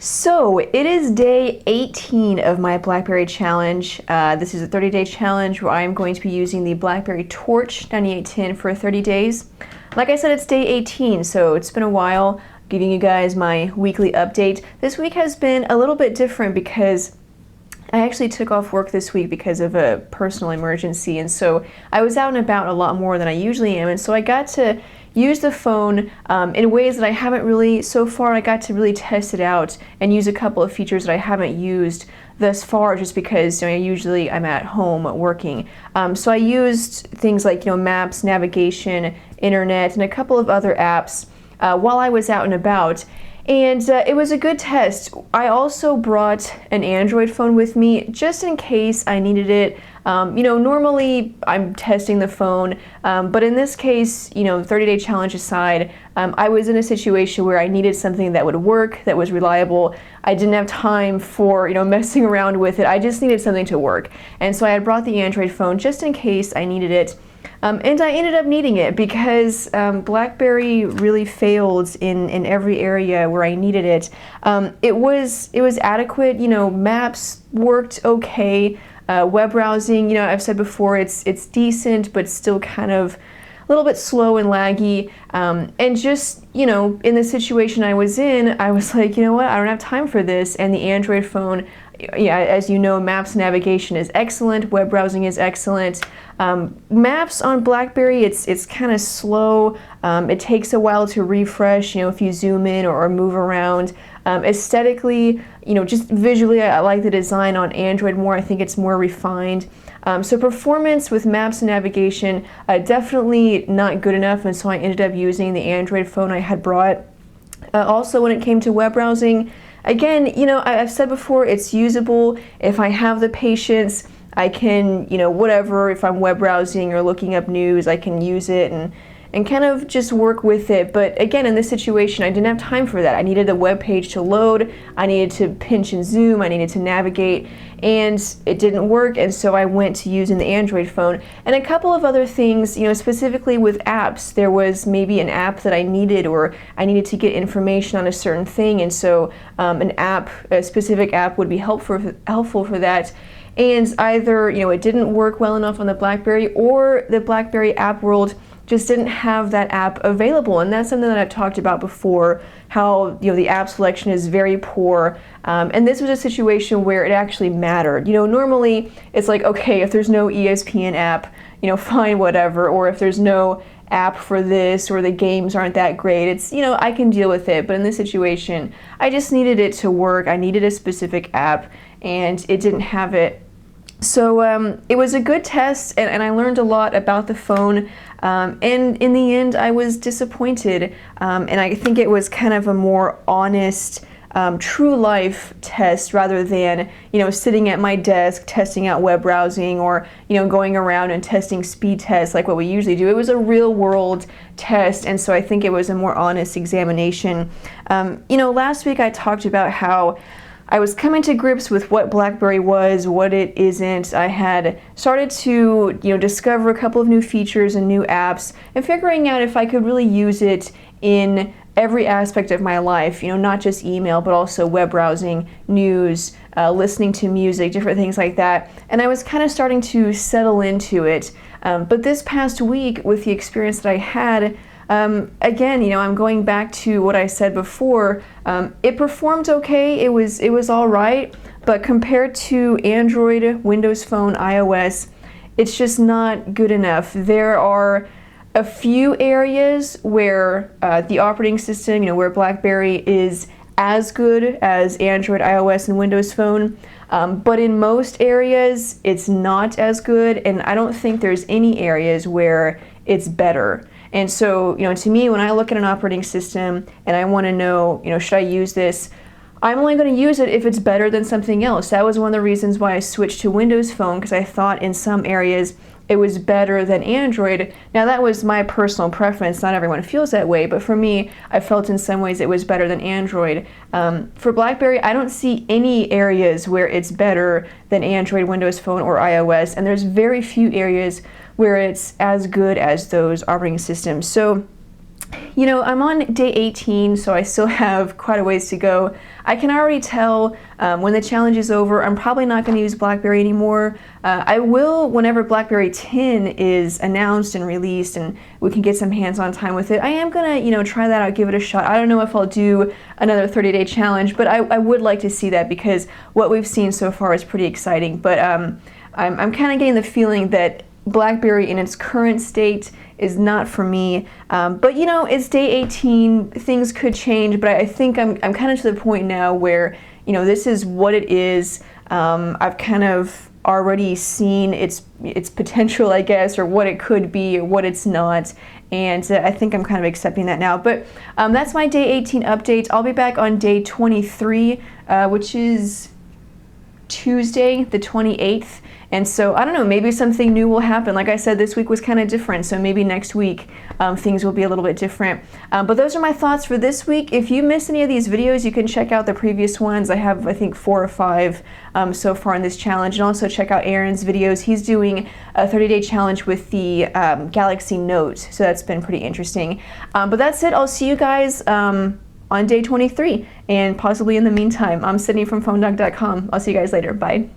So it is day 18 of my BlackBerry challenge. This is a 30-day challenge where I'm going to be using the BlackBerry Torch 9810 for 30 days. Like I said, it's day 18, so it's been a while giving you guys my weekly update. This week has been a little bit different because I actually took off work this week because of a personal emergency, and so I was out and about a lot more than I usually am, and so I got to use the phone in ways that I haven't really, so far I got to really test it out and use a couple of features that I haven't used thus far just because usually I'm at home working. So I used things like maps, navigation, internet, and a couple of other apps while I was out and about. And it was a good test. I also brought an Android phone with me just in case I needed it. Normally I'm testing the phone, but in this case, 30-day challenge aside, I was in a situation where I needed something that would work, that was reliable. I didn't have time for, messing around with it. I just needed something to work. And so I had brought the Android phone just in case I needed it. And I ended up needing it because BlackBerry really failed in every area where I needed it. It was adequate. Maps worked okay. Web browsing, I've said before, it's decent, but still kind of a little bit slow and laggy. And just, in the situation I was in, I was like, you know what, I don't have time for this. And the Android phone, as you know, maps navigation is excellent, web browsing is excellent. Maps on BlackBerry, it's kind of slow. It takes a while to refresh, if you zoom in or move around. Aesthetically, just visually, I like the design on Android more. I think it's more refined. So performance with maps and navigation, definitely not good enough, and so I ended up using the Android phone I had brought. Also, when it came to web browsing, again, I've said before, it's usable. If I have the patience, I can, whatever, if I'm web browsing or looking up news, I can use it and kind of just work with it. But again, in this situation, I didn't have time for that. I needed the web page to load, I needed to pinch and zoom, I needed to navigate, and it didn't work, and so I went to using the Android phone. And a couple of other things, specifically with apps, there was maybe an app that I needed, or I needed to get information on a certain thing, and so a specific app would be helpful for that. And either, it didn't work well enough on the BlackBerry, or the BlackBerry app world just didn't have that app available. And that's something that I've talked about before, how the app selection is very poor. And this was a situation where it actually mattered. Normally it's like, okay, if there's no ESPN app, fine, whatever. Or if there's no app for this, or the games aren't that great, it's, I can deal with it. But in this situation, I just needed it to work. I needed a specific app, and it didn't have it. So it was a good test, and I learned a lot about the phone, and in the end I was disappointed, and I think it was kind of a more honest, true life test rather than sitting at my desk testing out web browsing, or going around and testing speed tests like what we usually do. It was a real world test, and so I think it was a more honest examination. Last week I talked about how I was coming to grips with what BlackBerry was, what it isn't. I had started to, discover a couple of new features and new apps, and figuring out if I could really use it in every aspect of my life, not just email, but also web browsing, news, listening to music, different things like that. And I was kind of starting to settle into it. But this past week, with the experience that I had, again, I'm going back to what I said before. It performed okay. It was all right, but compared to Android, Windows Phone, iOS, it's just not good enough. There are a few areas where the operating system, where BlackBerry is as good as Android, iOS, and Windows Phone, but in most areas, it's not as good, and I don't think there's any areas where it's better. And so, to me, when I look at an operating system and I want to know, should I use this, I'm only going to use it if it's better than something else. That was one of the reasons why I switched to Windows Phone, because I thought in some areas it was better than Android. Now, that was my personal preference. Not everyone feels that way, but for me, I felt in some ways it was better than Android. For BlackBerry, I don't see any areas where it's better than Android, Windows Phone, or iOS, and there's very few areas where it's as good as those operating systems. So You know, I'm on day 18, so I still have quite a ways to go. I can already tell when the challenge is over, I'm probably not going to use BlackBerry anymore. I will whenever BlackBerry 10 is announced and released and we can get some hands-on time with it. I am going to, you know, try that out, give it a shot. I don't know if I'll do another 30-day challenge, but I would like to see that because what we've seen so far is pretty exciting. But I'm kind of getting the feeling that BlackBerry in its current state is not for me, but you know, it's day 18, things could change, but I think I'm kind of to the point now where, you know, this is what it is. I've kind of already seen its potential, I guess, or what it could be or what it's not, and I think I'm kind of accepting that now. But that's my day 18 update. I'll be back on day 23, which is Tuesday the 28th. And so, I don't know, maybe something new will happen. Like I said, this week was kind of different, so maybe next week things will be a little bit different. But those are my thoughts for this week. If you missed any of these videos, you can check out the previous ones. I have, I think, 4 or 5 so far in this challenge. And also check out Aaron's videos. He's doing a 30-day challenge with the Galaxy Note, so that's been pretty interesting. But that's it. I'll see you guys on day 23, and possibly in the meantime. I'm Sydney from PhoneDoc.com. I'll see you guys later. Bye.